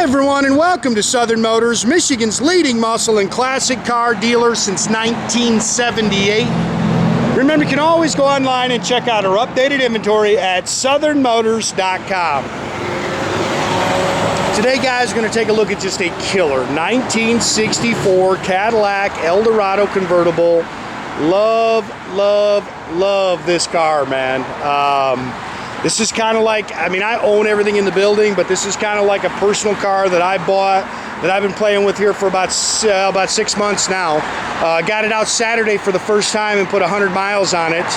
Hi everyone, and welcome to Southern Motors, Michigan's leading muscle and classic car dealer since 1978. Remember, you can always go online and check out our updated inventory at southernmotors.com. Today, guys, we're going to take a look at just a killer 1964 Cadillac Eldorado convertible. Love this car, man. This is kind of like, I mean, I own everything in the building, but this is kind of like a personal car that I bought, that I've been playing with here for about 6 months now. Got it out Saturday for the first time and put 100 miles on it.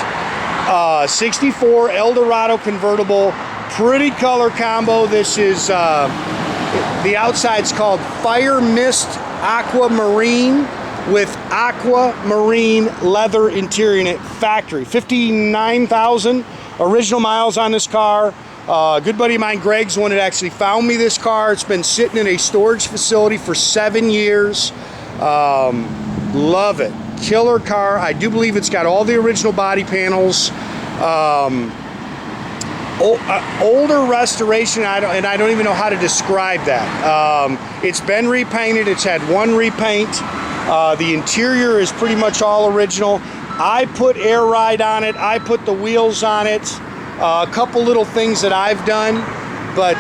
64 Eldorado convertible, pretty color combo. This is, the outside's called Firemist Aquamarine with aquamarine leather interior in it, factory. 59,000 original miles on this car. Good buddy of mine, Greg's the one that actually found me this car. It's been sitting in a storage facility for 7 years. Love it. Killer car. I do believe it's got all the original body panels. Older restoration, and I don't even know how to describe that. It's been repainted. It's had one repaint. The interior is pretty much all original. I put air ride on it. I put the wheels on it. A couple little things that I've done, but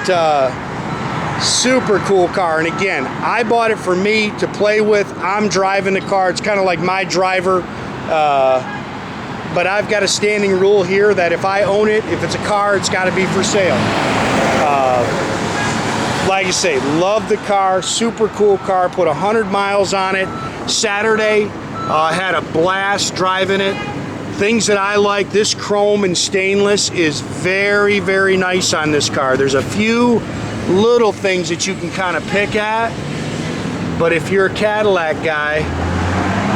super cool car. And again, I bought it for me to play with. I'm driving the car. It's kind of like my driver. But I've got a standing rule here that if I own it, if it's a car, it's got to be for sale. Like you say, love the car. Super cool car. Put 100 miles on it Saturday. Had a blast driving it. Things that I like, this chrome and stainless is very, very nice on this car. There's a few little things that you can kind of pick at, but if you're a Cadillac guy,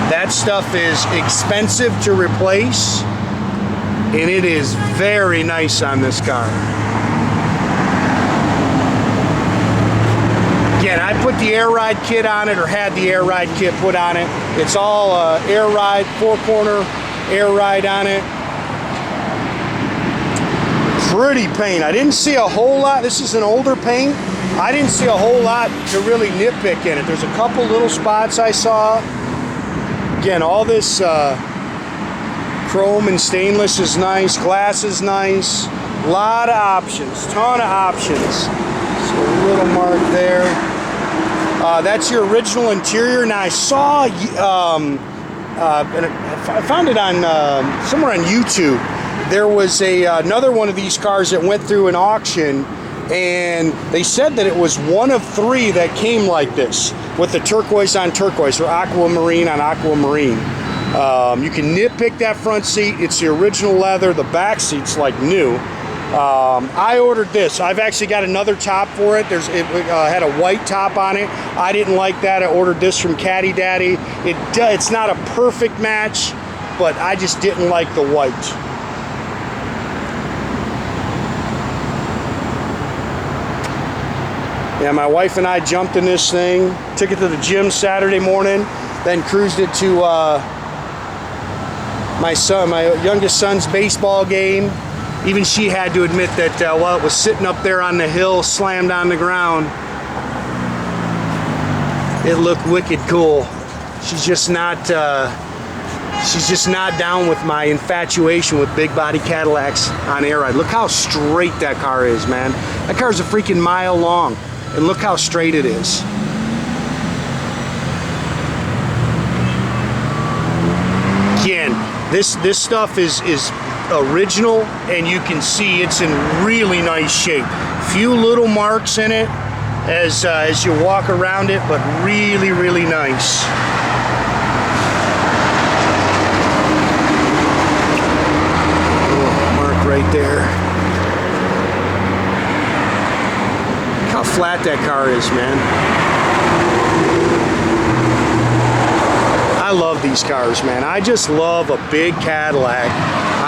that stuff is expensive to replace, and it is very nice on this car. Again, I put the air ride kit on it, or had the air ride kit put on it. It's all air ride, 4-corner air ride on it. Pretty paint. I didn't see a whole lot. This is an older paint. I didn't see a whole lot to really nitpick in it. There's a couple little spots I saw. Again, all this chrome and stainless is nice. Glass is nice. A lot of options. Ton of options. So a little mark there. That's your original interior. Now I saw, and I found it on somewhere on YouTube. There was another one of these cars that went through an auction, and they said that it was one of 3 that came like this, with the turquoise on turquoise, or aquamarine on aquamarine. You can nitpick that front seat. It's the original leather. The back seat's like new. I ordered this. I've actually got another top for it. It had a white top on it. I didn't like that. I ordered this from Caddy Daddy. It's not a perfect match, but I just didn't like the white. Yeah, my wife and I jumped in this thing, took it to the gym Saturday morning, then cruised it to my youngest son's baseball game. Even she had to admit that while it was sitting up there on the hill, slammed on the ground, it looked wicked cool. She's just not down with my infatuation with big body Cadillacs on air ride. Look how straight that car is, man. That car's a freaking mile long, and look how straight it is. Again, this stuff is original, and you can see it's in really nice shape. Few little marks in it as you walk around it, but really, really nice. Oh, mark right there. Look how flat that car is, man. I love these cars, man. I just love a big Cadillac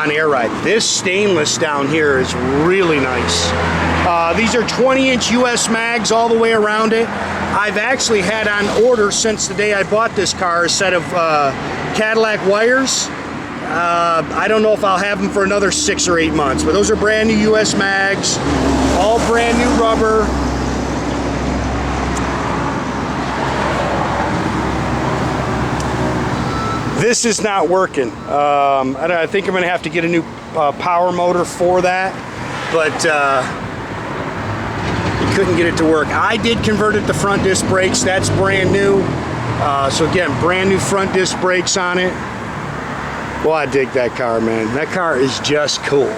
on air ride. This stainless down here is really nice. These are 20-inch US mags all the way around it. I've actually had on order since the day I bought this car a set of Cadillac wires. I don't know if I'll have them for another 6 or 8 months, but those are brand new US mags, all brand new rubber. this is not working. I think I'm going to have to get a new power motor for that, but couldn't get it to work. I did convert it to front disc brakes. That's brand new. So again, brand new front disc brakes on it. Well, I dig that car, man. That car is just cool.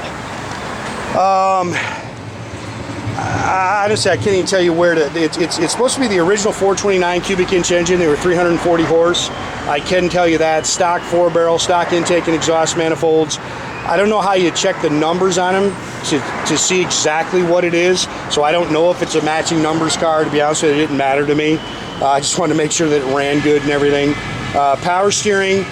Honestly, I can't even tell you where to. It's supposed to be the original 429 cubic inch engine. They were 340 horse. I can tell you that. Stock 4-barrel, stock intake and exhaust manifolds. I don't know how you check the numbers on them to see exactly what it is. So I don't know if it's a matching numbers car. To be honest with you, it didn't matter to me. I just wanted to make sure that it ran good and everything. Power steering.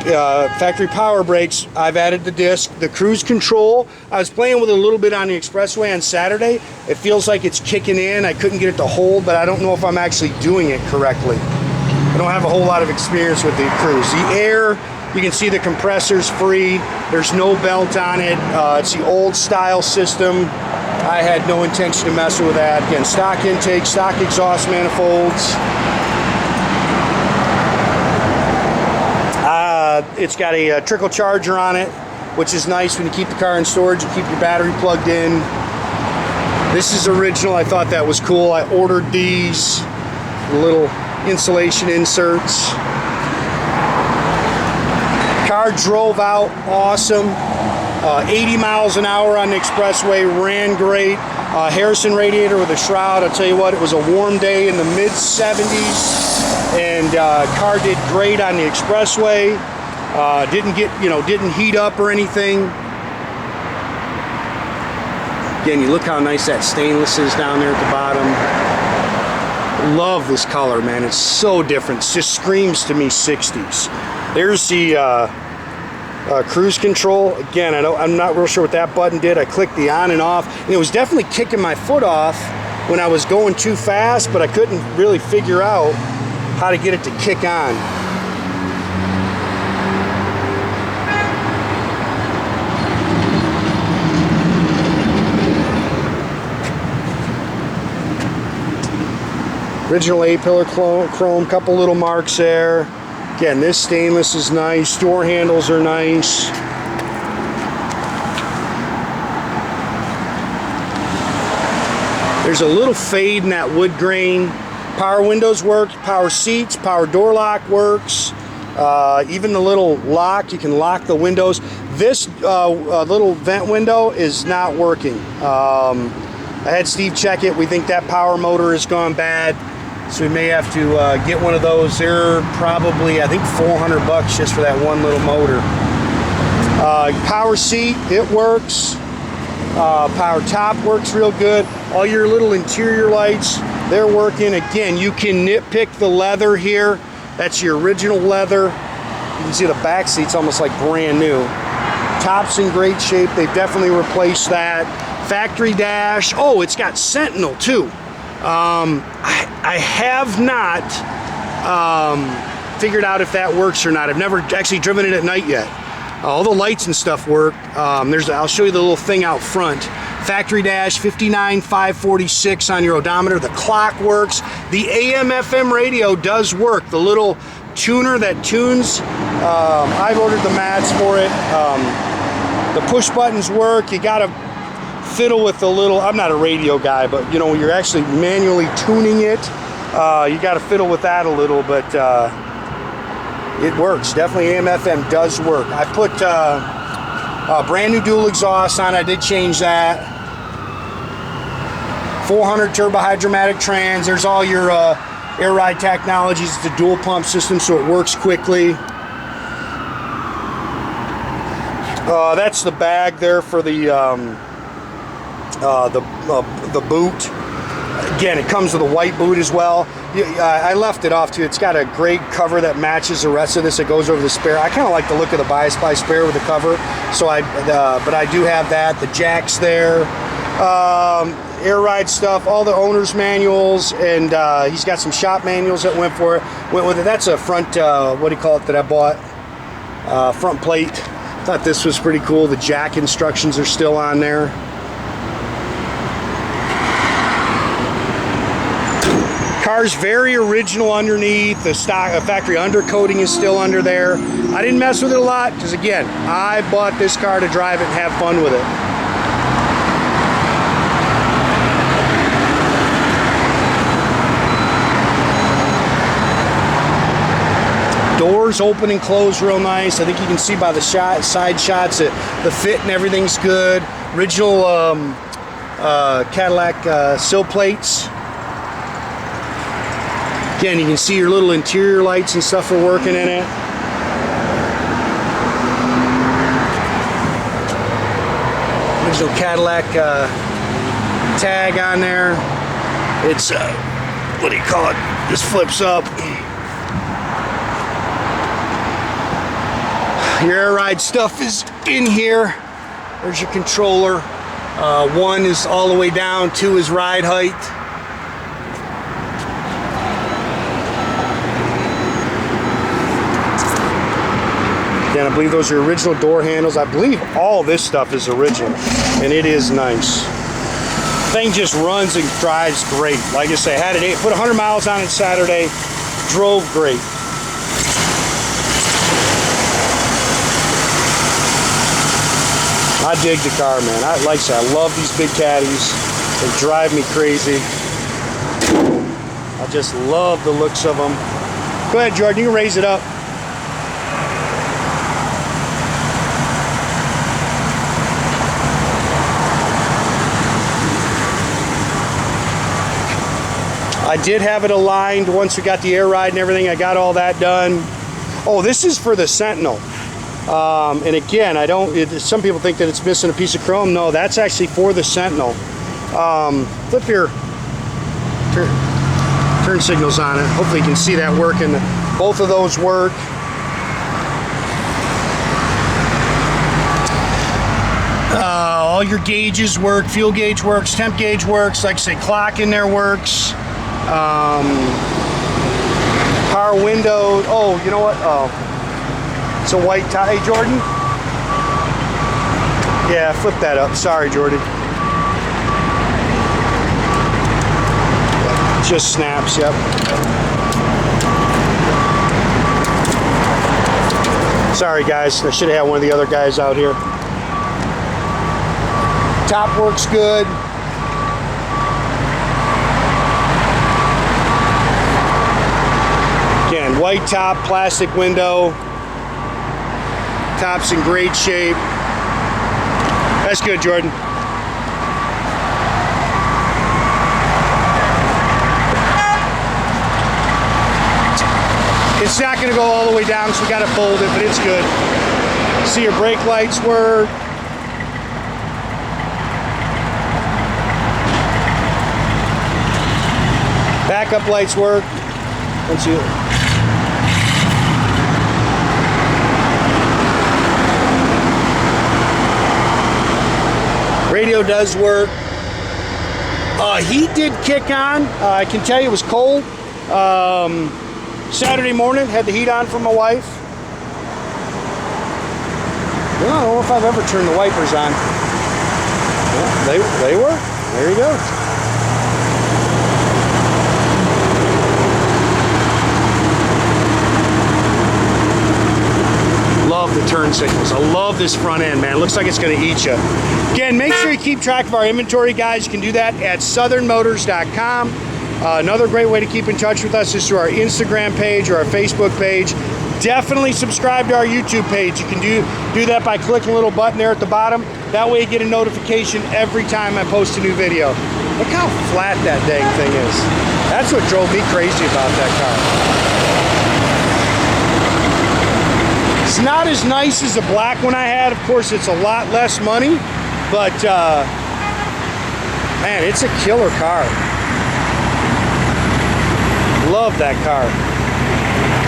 Factory power brakes. I've added the disc. The cruise control, I was playing with it a little bit on the expressway on Saturday. It feels like it's kicking in. I couldn't get it to hold, but I don't know if I'm actually doing it correctly. I don't have a whole lot of experience with the cruise. The air, you can see the compressor's free. There's no belt on it. It's the old style system. I had no intention of messing with that. Again, stock intake, stock exhaust manifolds. It's got a trickle charger on it, which is nice when you keep the car in storage. You keep your battery plugged in. This is original. I thought that was cool. I ordered these little insulation inserts. Car drove out awesome. 80 miles an hour on the expressway, ran great. Harrison radiator with a shroud. I'll tell you what, it was a warm day in the mid 70s, and car did great on the expressway. Didn't heat up or anything. Again, you look how nice that stainless is down there at the bottom. Love this color, man. It's so different. It just screams to me 60s. There's the cruise control. Again, I'm not real sure what that button did. I clicked the on and off, and it was definitely kicking my foot off when I was going too fast, but I couldn't really figure out how to get it to kick on. Original A-pillar chrome, couple little marks there. Again, this stainless is nice. Door handles are nice. There's a little fade in that wood grain. Power windows work, power seats, power door lock works. Even the little lock, you can lock the windows. This little vent window is not working. I had Steve check it. We think that power motor has gone bad. So we may have to get one of those. They're probably, I think, $400 just for that one little motor. Power seat, it works. Power top works real good. All your little interior lights, they're working. Again, you can nitpick the leather here. That's your original leather. You can see the back seat's almost like brand new. Top's in great shape. They've definitely replaced that. Factory dash. Oh, it's got Sentinel too. I have not figured out if that works or not. I've never actually driven it at night yet. All the lights and stuff work. I'll show you the little thing out front. Factory dash 59,546 on your odometer. The clock works. The AM/FM radio does work. The little tuner that tunes. I've ordered the mats for it. The push buttons work. You gotta fiddle with the little, I'm not a radio guy, but you know, when you're actually manually tuning it, you got to fiddle with that a little, but it works. Definitely AM/FM does work. I put a brand new dual exhaust on. I did change that. 400 turbohydramatic trans. There's all your air ride technologies. It's a dual pump system, so it works quickly. That's the bag there for the boot. Again, it comes with a white boot as well. I left it off too. It's got a great cover that matches the rest of this. It goes over the spare. I kind of like the look of the bias ply spare with the cover, so but I do have that. The jack's there. Air ride stuff, all the owner's manuals, and he's got some shop manuals that went with it. That's a front, what do you call it that I bought? Front plate. Thought this was pretty cool. The jack instructions are still on there. Car's very original underneath. The stock factory undercoating is still under there. I didn't mess with it a lot because, again, I bought this car to drive it and have fun with it. Doors open and close real nice. I think you can see by the side shots that the fit and everything's good. Original Cadillac sill plates. Again, you can see your little interior lights and stuff are working in it. Original Cadillac tag on there. It's, what do you call it? This flips up. Your air ride stuff is in here. There's your controller. 1 is all the way down, 2 is ride height. Again, I believe those are original door handles. I believe all this stuff is original, and it is nice. Thing just runs and drives great. Like I say, had it put 100 miles on it Saturday, drove great. I dig the car, man. Like I said, I love these big caddies. They drive me crazy. I just love the looks of them. Go ahead, Jordan, you can raise it up. I did have it aligned once we got the air ride and everything. I got all that done. Oh, this is for the Sentinel. And again, some people think that it's missing a piece of chrome. No, that's actually for the Sentinel. Flip your turn signals on it. Hopefully you can see that working. Both of those work. All your gauges work. Fuel gauge works. Temp gauge works. Like I say, clock in there works. Power window. Oh, you know what? Oh, it's a white tie. Hey, Jordan. Yeah, flip that up. Sorry, Jordan. Just snaps. Yep. Sorry, guys. I should have had one of the other guys out here. Top works good. Again, white top, plastic window. Top's in great shape. That's good, Jordan. It's not going to go all the way down, so we got to fold it, but it's good. See your brake lights work. Backup lights work. Once you radio does work. Heat did kick on. I can tell you it was cold. Saturday morning, had the heat on for my wife. I don't know if I've ever turned the wipers on. Yeah, they were. There you go. Love the turn signals. I love this front end, man. It looks like it's going to eat you. Again, make sure you keep track of our inventory, guys. You can do that at southernmotors.com. Another great way to keep in touch with us is through our Instagram page or our Facebook page. Definitely subscribe to our YouTube page. You can do that by clicking a little button there at the bottom. That way you get a notification every time I post a new video. Look how flat that dang thing is. That's what drove me crazy about that car. It's not as nice as the black one I had. Of course, it's a lot less money, but man, it's a killer car. Love that car.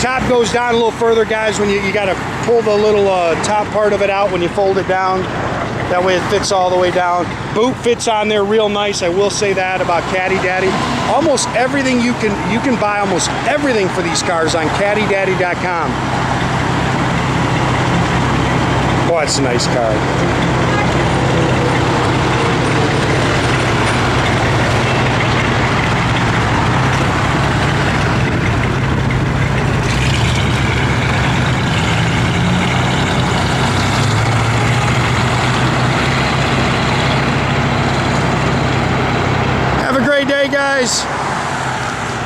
Top goes down a little further, guys, when you got to pull the little top part of it out when you fold it down. That way it fits all the way down. Boot fits on there real nice. I will say that about Caddy Daddy. Almost everything you can buy almost everything for these cars on caddydaddy.com. Boy, it's a nice car. guys.